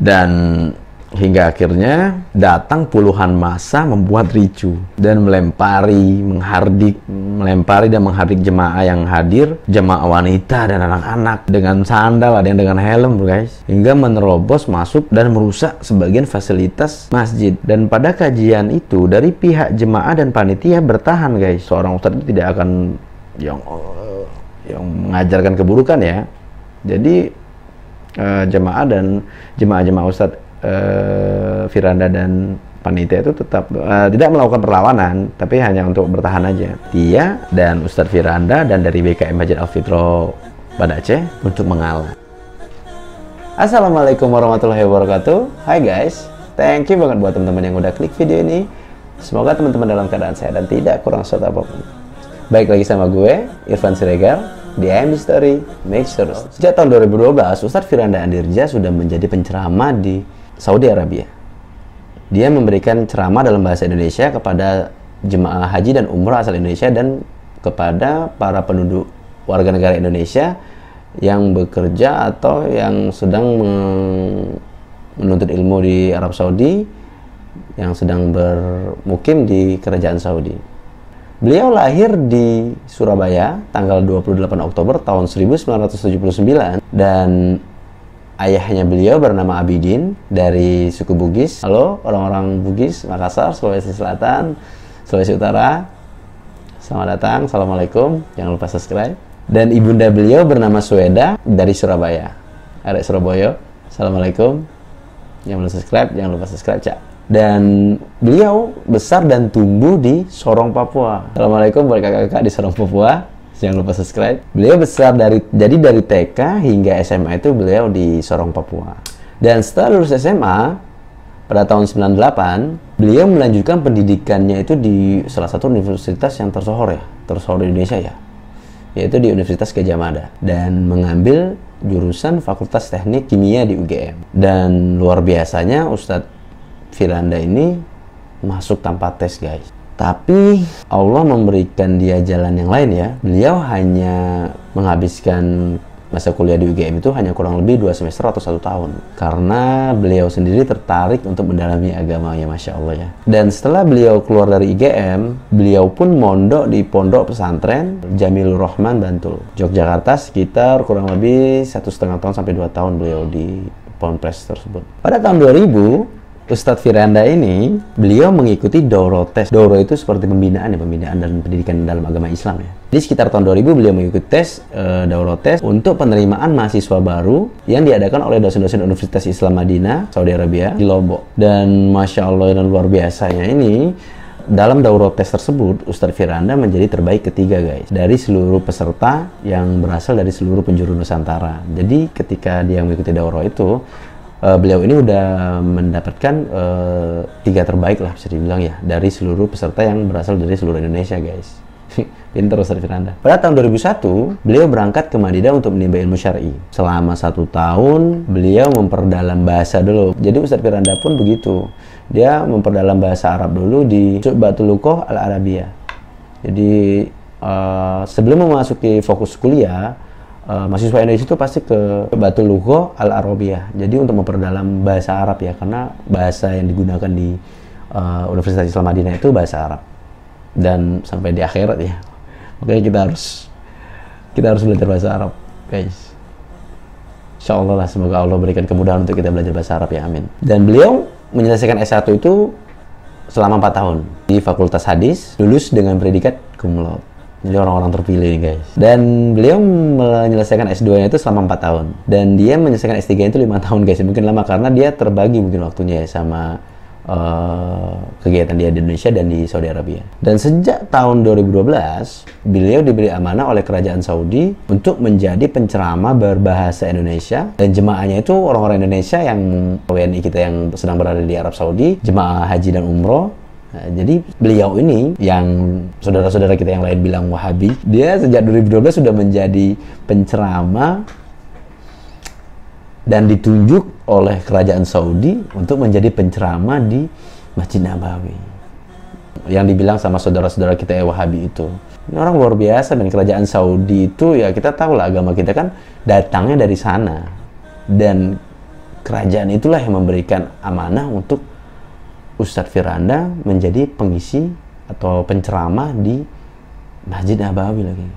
Dan hingga akhirnya datang puluhan massa membuat ricu dan melempari dan menghardik jemaah yang hadir, jemaah wanita dan anak-anak dengan sandal, ada yang dengan helm guys, hingga menerobos masuk dan merusak sebagian fasilitas masjid. Dan pada kajian itu dari pihak jemaah dan panitia bertahan guys, seorang ustadz itu tidak akan yang mengajarkan keburukan ya. Jadi jemaah ustadz Firanda dan panitia itu tetap tidak melakukan perlawanan, tapi hanya untuk bertahan aja. Dia dan Ustadz Firanda dan dari BKM Masjid Al-Fitro Banda Aceh untuk mengalah. Assalamualaikum warahmatullahi wabarakatuh. Hai guys, thank you banget buat teman-teman yang udah klik video ini. Semoga teman-teman dalam keadaan sehat dan tidak kurang suatu apapun. Baik lagi sama gue, Irfan Siregar di IM Story Make Sure. Sejak tahun 2012, Ustadz Firanda Andirja sudah menjadi penceramah di Saudi Arabia. Dia memberikan ceramah dalam bahasa Indonesia kepada jemaah haji dan umrah asal Indonesia dan kepada para penduduk warga negara Indonesia yang bekerja atau yang sedang menuntut ilmu di Arab Saudi, yang sedang bermukim di kerajaan Saudi. Beliau lahir di Surabaya tanggal 28 Oktober tahun 1979 dan ayahnya beliau bernama Abidin dari suku Bugis. Halo orang-orang Bugis, Makassar, Sulawesi Selatan, Sulawesi Utara. Selamat datang, Assalamualaikum. Jangan lupa subscribe. Dan ibunda beliau bernama Sueda dari Surabaya. Arek Surabaya. Assalamualaikum. Jangan lupa subscribe, Cak. Dan beliau besar dan tumbuh di Sorong, Papua. Assalamualaikum buat kakak-kakak di Sorong, Papua. Jangan lupa subscribe. Beliau besar dari TK hingga SMA itu beliau di Sorong, Papua. Dan setelah lulus SMA pada tahun 98, beliau melanjutkan pendidikannya itu di salah satu universitas yang tersohor di Indonesia ya, yaitu di Universitas Gadjah Mada, dan mengambil jurusan Fakultas Teknik Kimia di UGM. Dan luar biasanya Ustadz Firanda ini masuk tanpa tes guys. Tapi Allah memberikan dia jalan yang lain ya. Beliau hanya menghabiskan masa kuliah di UGM itu hanya kurang lebih 2 semester atau 1 tahun. Karena beliau sendiri tertarik untuk mendalami agama ya, Masya Allah ya. Dan setelah beliau keluar dari UGM, beliau pun mondok di pondok pesantren Jamilur Rahman Bantul, Yogyakarta, sekitar kurang lebih 1,5 tahun sampai 2 tahun beliau di ponpes tersebut. Pada tahun 2000, Ustadz Firanda ini, beliau mengikuti Dauro Tes. Dauro itu seperti pembinaan dan pendidikan dalam agama Islam ya. Jadi sekitar tahun 2000 beliau mengikuti tes Dauro Tes untuk penerimaan mahasiswa baru yang diadakan oleh dosen-dosen Universitas Islam Madinah, Saudi Arabia di Lombok. Dan Masya Allah dan luar biasanya ini, dalam Dauro Tes tersebut, Ustadz Firanda menjadi terbaik ketiga guys, dari seluruh peserta yang berasal dari seluruh penjuru Nusantara. Jadi ketika dia mengikuti Dauro itu, beliau ini udah mendapatkan 3 terbaik lah bisa dibilang ya, dari seluruh peserta yang berasal dari seluruh Indonesia guys. Pinter Ustadz Firanda. Pada tahun 2001 beliau berangkat ke Madinah untuk menimba ilmu syar'i. Selama 1 tahun beliau memperdalam bahasa dulu. Jadi Ustadz Firanda pun begitu, dia memperdalam bahasa Arab dulu di Syu'batul Lughah Al-Arabiyah. Jadi sebelum memasuki fokus kuliah, mahasiswa Indonesia itu pasti ke Batul Lughah Al-Arabiyah. Jadi untuk memperdalam bahasa Arab ya, karena bahasa yang digunakan di Universitas Islam Madinah itu bahasa Arab. Dan sampai di akhirat ya, makanya kita harus belajar bahasa Arab guys. Insya Allah lah, semoga Allah berikan kemudahan untuk kita belajar bahasa Arab ya, amin. Dan beliau menyelesaikan S1 itu selama 4 tahun di Fakultas Hadis, lulus dengan predikat cum laude. Jadi orang-orang terpilih nih guys. Dan beliau menyelesaikan S2-nya itu selama 4 tahun. Dan dia menyelesaikan S3-nya itu 5 tahun guys. Mungkin lama karena dia terbagi mungkin waktunya ya sama kegiatan dia di Indonesia dan di Saudi Arabia. Dan sejak tahun 2012, beliau diberi amanah oleh kerajaan Saudi untuk menjadi penceramah berbahasa Indonesia. Dan jemaahnya itu orang-orang Indonesia yang WNI kita yang sedang berada di Arab Saudi, jemaah haji dan umroh. Nah, jadi beliau ini yang saudara-saudara kita yang lain bilang Wahabi, dia sejak 2012 sudah menjadi penceramah dan ditunjuk oleh kerajaan Saudi untuk menjadi penceramah di Masjid Nabawi. Yang dibilang sama saudara-saudara kita yang Wahabi itu. Ini orang luar biasa, dan kerajaan Saudi itu ya kita tahu lah, agama kita kan datangnya dari sana. Dan kerajaan itulah yang memberikan amanah untuk Ustadz Firanda menjadi pengisi atau penceramah di Masjid Nabawi lagi.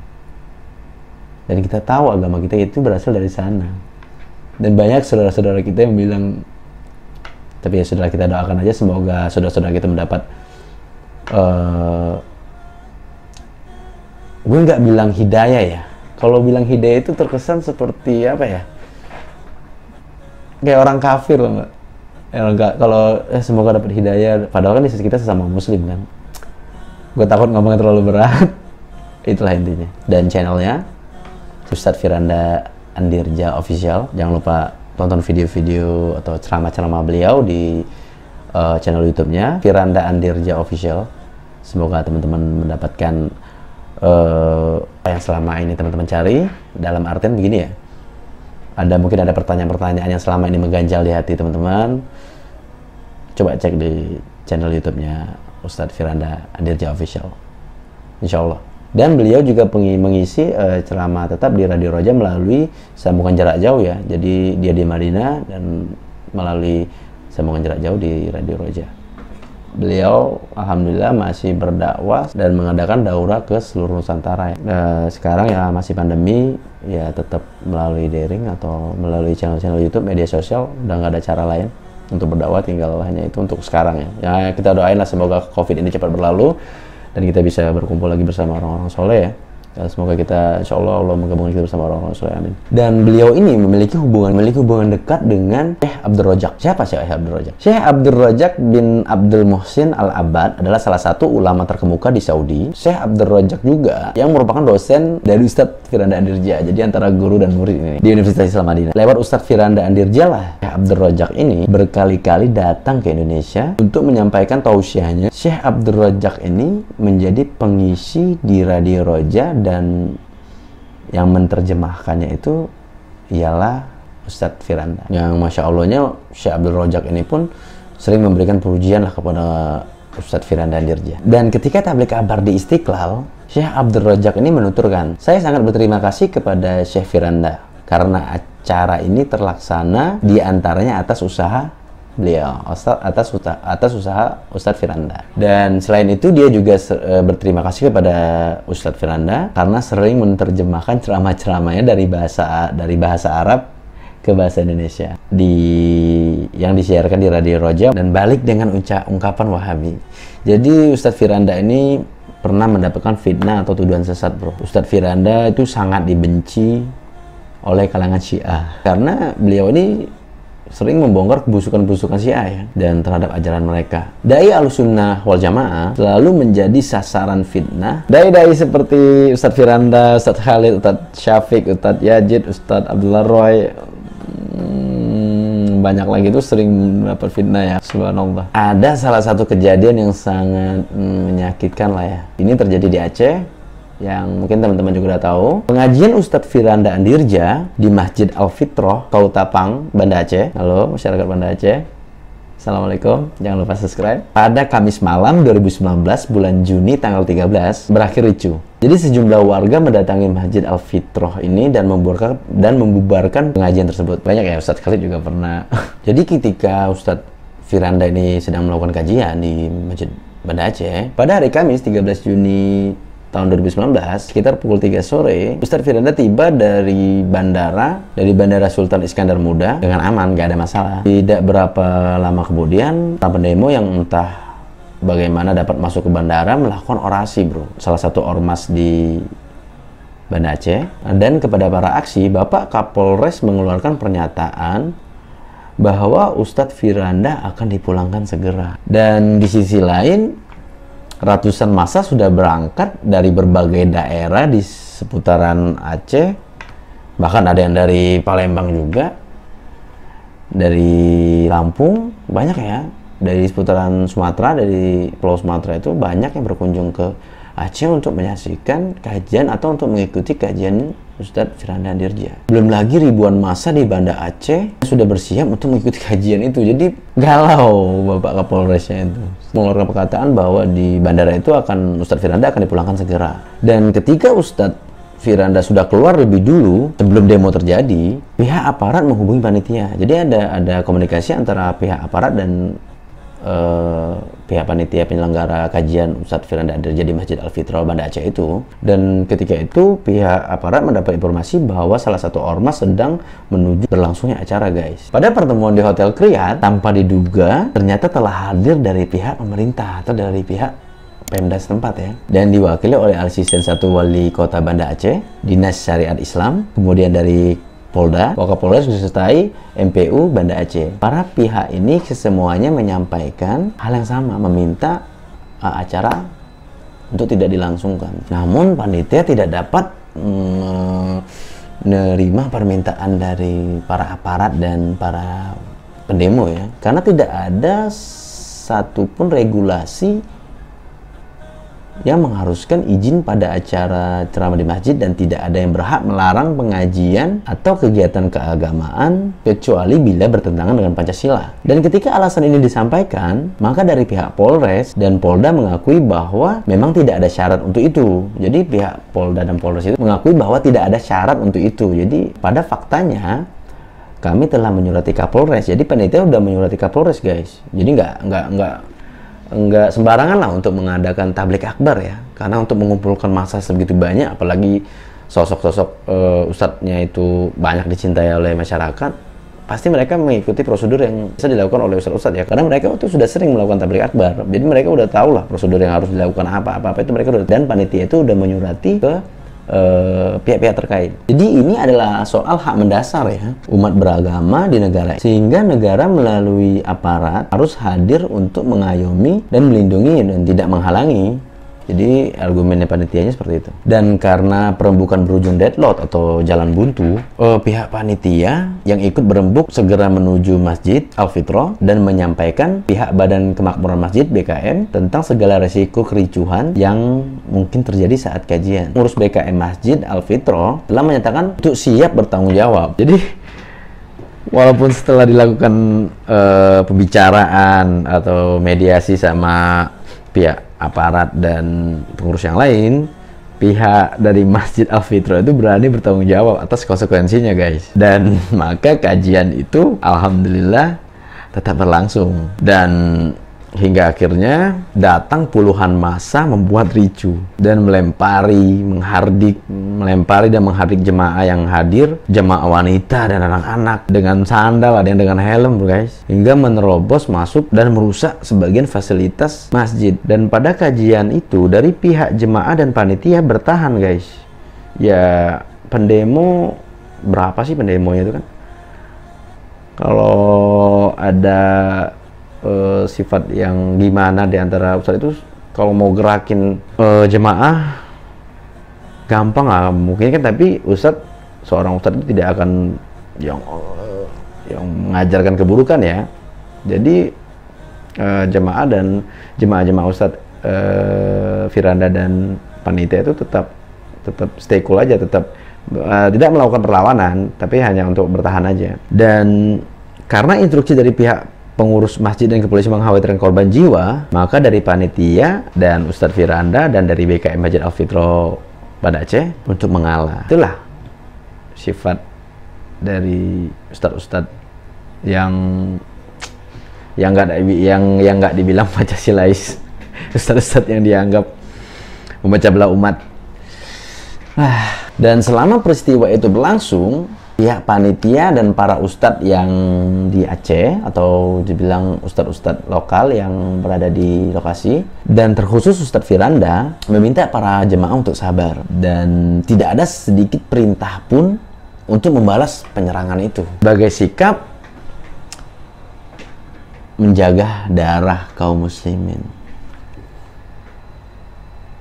Dan kita tahu agama kita itu berasal dari sana. Dan banyak saudara-saudara kita yang bilang, tapi ya saudara, kita doakan aja semoga saudara-saudara kita mendapat gue nggak bilang hidayah ya. Kalau bilang hidayah itu terkesan seperti apa ya? Kayak orang kafir loh, Mbak. Kalau semoga dapat hidayah, padahal kan di sisi kita sesama muslim kan. Gue takut ngomongnya terlalu berat. Itulah intinya. Dan channelnya Ustadz Firanda Andirja Official. Jangan lupa tonton video-video atau ceramah-ceramah beliau di channel YouTube-nya Firanda Andirja Official. Semoga teman-teman mendapatkan apa yang selama ini teman-teman cari. Dalam artian begini ya, mungkin ada pertanyaan-pertanyaan yang selama ini mengganjal di hati teman-teman. Coba cek di channel YouTube-nya Ustadz Firanda Andirja Official, insya Allah. Dan beliau juga mengisi ceramah tetap di Radio Roja melalui sambungan jarak jauh ya. Jadi dia di Madinah dan melalui sambungan jarak jauh di Radio Roja. Beliau alhamdulillah masih berdakwah dan mengadakan daurah ke seluruh Nusantara ya. Sekarang ya masih pandemi ya, tetap melalui daring atau melalui channel-channel YouTube, media sosial. Udah nggak ada cara lain untuk berdakwah, tinggal hanya itu untuk sekarang ya. Ya kita doain lah semoga COVID ini cepat berlalu dan kita bisa berkumpul lagi bersama orang-orang soleh ya. Semoga kita, insya Allah, Allah menggabungkan kita bersama orang-orang soleh, amin. Dan beliau ini memiliki hubungan dekat dengan Syekh Abdul Razak. Siapa Syekh Abdul Razak? Syekh Abdul Razak bin Abdul Muhsin Al-Abbad adalah salah satu ulama terkemuka di Saudi. Syekh Abdul Razak juga yang merupakan dosen dari Ustadz Firanda Andirja. Jadi antara guru dan murid ini di Universitas Islam Madinah. Lewat Ustadz Firanda Andirja lah Syekh Abdul Razak ini berkali-kali datang ke Indonesia untuk menyampaikan tausiahnya. Syekh Abdul Razak ini menjadi pengisi di Radio Roja dan yang menerjemahkannya itu ialah Ustadz Firanda. Yang Masya Allahnya Syekh Abdul Razak ini pun sering memberikan pujian lah kepada Ustadz Firanda Andirja. Dan ketika tabligh kabar di Istiqlal, Syekh Abdul Razak ini menuturkan, saya sangat berterima kasih kepada Syekh Firanda karena acara ini terlaksana diantaranya atas usaha beliau, atas usaha Ustadz Firanda. Dan selain itu dia juga berterima kasih kepada Ustadz Firanda karena sering menerjemahkan ceramah-ceramahnya dari bahasa Arab ke bahasa Indonesia yang disiarkan di Radio Roja dan balik dengan ungkapan Wahabi. Jadi Ustadz Firanda ini pernah mendapatkan fitnah atau tuduhan sesat, bro. Ustadz Firanda itu sangat dibenci oleh kalangan Syiah karena beliau ini sering membongkar kebusukan-kebusukan Syiah ya, dan terhadap ajaran mereka. Dai Ahlussunnah wal Jamaah selalu menjadi sasaran fitnah. Dai-dai seperti Ustadz Firanda, Ustadz Khalid, Ustadz Syafiq, Ustadz Yazid, Ustadz Abdullah Roy, banyak lagi itu sering mendapat fitnah ya, subhanallah. Ada salah satu kejadian yang sangat menyakitkan lah ya. Ini terjadi di Aceh, yang mungkin teman-teman juga udah tahu. Pengajian Ustadz Firanda Andirja di Masjid Al-Fitrah, Kautapang, Banda Aceh. Halo masyarakat Banda Aceh, assalamualaikum, jangan lupa subscribe. Pada Kamis malam 2019 bulan Juni tanggal 13 berakhir ricuh. Jadi sejumlah warga mendatangi Masjid Al-Fitrah ini dan membubarkan pengajian tersebut. Banyak ya, Ustadz Khalid juga pernah. Jadi ketika Ustadz Firanda ini sedang melakukan kajian di Masjid Banda Aceh pada hari Kamis 13 Juni tahun 2019, sekitar pukul 3 sore, Ustadz Firanda tiba dari Bandara Sultan Iskandar Muda dengan aman, gak ada masalah. Tidak berapa lama kemudian, para pendemo yang entah bagaimana dapat masuk ke bandara melakukan orasi, bro. Salah satu ormas di Banda Aceh. Dan kepada para aksi, Bapak Kapolres mengeluarkan pernyataan bahwa Ustadz Firanda akan dipulangkan segera. Dan di sisi lain, ratusan massa sudah berangkat dari berbagai daerah di seputaran Aceh, bahkan ada yang dari Palembang juga, dari Lampung, banyak ya, dari seputaran Sumatera, dari Pulau Sumatera itu banyak yang berkunjung ke Aceh untuk menyaksikan kajian atau untuk mengikuti kajian Ustadz Firanda Andirja. Belum lagi ribuan massa di Banda Aceh sudah bersiap untuk mengikuti kajian itu. Jadi galau Bapak Kapolresnya itu mengeluarkan perkataan bahwa di bandara itu Ustadz Firanda akan dipulangkan segera. Dan ketika Ustadz Firanda sudah keluar lebih dulu sebelum demo terjadi, pihak aparat menghubungi panitia. Jadi ada komunikasi antara pihak aparat dan pihak panitia penyelenggara kajian Ustadz Firanda Adirja di Masjid Al-Fitrah Banda Aceh itu. Dan ketika itu pihak aparat mendapat informasi bahwa salah satu ormas sedang menuju berlangsungnya acara, guys. Pada pertemuan di Hotel Kriyat, tanpa diduga ternyata telah hadir dari pihak pemerintah atau dari pihak Pemda setempat ya, dan diwakili oleh asisten 1 wali kota Banda Aceh, Dinas Syariat Islam, kemudian dari Polda, Wakapolres disertai MPU Banda Aceh. Para pihak ini kesemuanya menyampaikan hal yang sama, meminta acara untuk tidak dilangsungkan. Namun panitia tidak dapat menerima permintaan dari para aparat dan para pendemo ya, karena tidak ada satupun regulasi yang mengharuskan izin pada acara ceramah di masjid, dan tidak ada yang berhak melarang pengajian atau kegiatan keagamaan kecuali bila bertentangan dengan Pancasila. Dan ketika alasan ini disampaikan, maka dari pihak Polres dan Polda mengakui bahwa memang tidak ada syarat untuk itu. Jadi pihak Polda dan Polres itu mengakui bahwa tidak ada syarat untuk itu. Jadi pada faktanya kami telah menyurati Kapolres. Jadi panitia udah menyurati Kapolres, guys. Jadi nggak sembarangan lah untuk mengadakan tablik akbar ya, karena untuk mengumpulkan massa sebegitu banyak, apalagi sosok-sosok ustadznya itu banyak dicintai oleh masyarakat, pasti mereka mengikuti prosedur yang bisa dilakukan oleh ustadz-ustadz ya, karena mereka itu sudah sering melakukan tablik akbar, jadi mereka udah tahu lah prosedur yang harus dilakukan apa itu mereka udah, dan panitia itu udah menyurati ke pihak-pihak terkait. Jadi ini adalah soal hak mendasar ya umat beragama di negara, sehingga negara melalui aparat harus hadir untuk mengayomi dan melindungi dan tidak menghalangi. Jadi argumennya panitianya seperti itu. Dan karena perembukan berujung deadlock atau jalan buntu, pihak panitia yang ikut berembuk segera menuju Masjid Al-Fitrah dan menyampaikan pihak Badan Kemakmuran Masjid BKM tentang segala resiko kericuhan yang mungkin terjadi saat kajian. Pengurus BKM Masjid Al-Fitrah telah menyatakan untuk siap bertanggung jawab. Jadi walaupun setelah dilakukan pembicaraan atau mediasi sama pihak aparat dan pengurus yang lain, pihak dari Masjid Al-Fitrah itu berani bertanggung jawab atas konsekuensinya, guys. Dan maka kajian itu alhamdulillah tetap berlangsung, dan hingga akhirnya datang puluhan massa membuat ricu dan melempari dan menghardik jemaah yang hadir, jemaah wanita dan anak-anak dengan sandal, ada yang dengan helm, guys, hingga menerobos masuk dan merusak sebagian fasilitas masjid. Dan pada kajian itu dari pihak jemaah dan panitia bertahan, guys. Ya pendemo berapa sih pendemonya itu kan? Kalau ada sifat yang gimana di antara ustadz itu, kalau mau gerakin jemaah gampang lah mungkin kan, tapi seorang ustadz itu tidak akan yang mengajarkan keburukan ya. Jadi jemaah dan jemaah ustadz Firanda dan panitia itu tetap stay cool aja, tetap tidak melakukan perlawanan, tapi hanya untuk bertahan aja. Dan karena instruksi dari pihak pengurus masjid dan kepolisian mengkhawatirkan korban jiwa, maka dari panitia dan Ustadz Firanda dan dari BKM Masjid Al-Fitrah Banda Aceh untuk mengalah. Itulah sifat dari ustadz-ustadz yang nggak dibilang Pancasilais, ustadz-ustadz yang dianggap memecah belah umat. Dan selama peristiwa itu berlangsung, pihak panitia dan para ustadz yang di Aceh, atau dibilang ustadz-ustadz lokal yang berada di lokasi, dan terkhusus Ustadz Firanda, meminta para jemaah untuk sabar dan tidak ada sedikit perintah pun untuk membalas penyerangan itu, sebagai sikap menjaga darah kaum muslimin.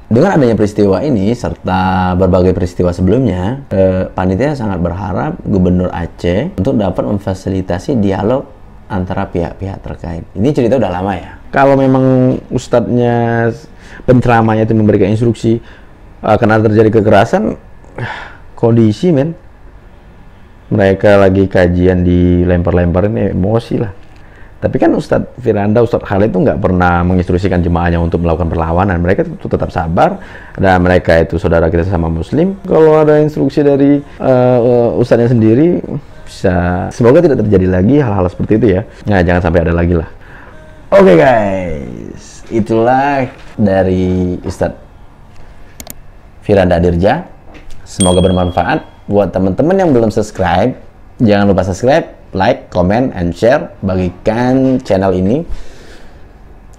Dengan adanya peristiwa ini serta berbagai peristiwa sebelumnya, panitia sangat berharap Gubernur Aceh untuk dapat memfasilitasi dialog antara pihak-pihak terkait. Ini cerita udah lama ya. Kalau memang ustadznya, penceramahnya itu memberikan instruksi akan ada terjadi kekerasan, kondisi mereka lagi kajian dilempar-lemparin, emosi lah. Tapi kan Ustadz Firanda, Ustadz Khalid itu nggak pernah menginstruksikan jemaahnya untuk melakukan perlawanan. Mereka itu tetap sabar, dan mereka itu saudara kita sesama Muslim. Kalau ada instruksi dari Ustadznya sendiri, bisa, semoga tidak terjadi lagi hal-hal seperti itu ya. Nah, jangan sampai ada lagi lah. Oke guys, itulah dari Ustadz Firanda Dirja. Semoga bermanfaat. Buat teman-teman yang belum subscribe, jangan lupa subscribe, like, comment, and share. Bagikan channel ini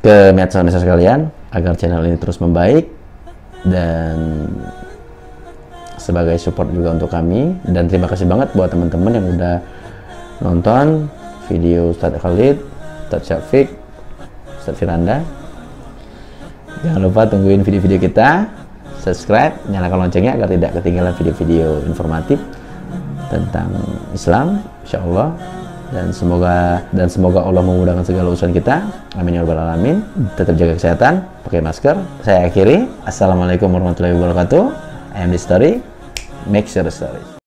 ke medsos kalian agar channel ini terus membaik, dan sebagai support juga untuk kami. Dan terima kasih banget buat teman-teman yang udah nonton video Ustadz Khalid, Ustadz Syafiq, Ustadz Firanda. Jangan lupa tungguin video-video kita, subscribe, nyalakan loncengnya agar tidak ketinggalan video-video informatif tentang Islam, insyaallah. Dan semoga Allah memudahkan segala urusan kita. Amin ya rabbal alamin. Tetap jaga kesehatan, pakai masker. Saya akhiri. Assalamualaikum warahmatullahi wabarakatuh. I am the story, make sure the story.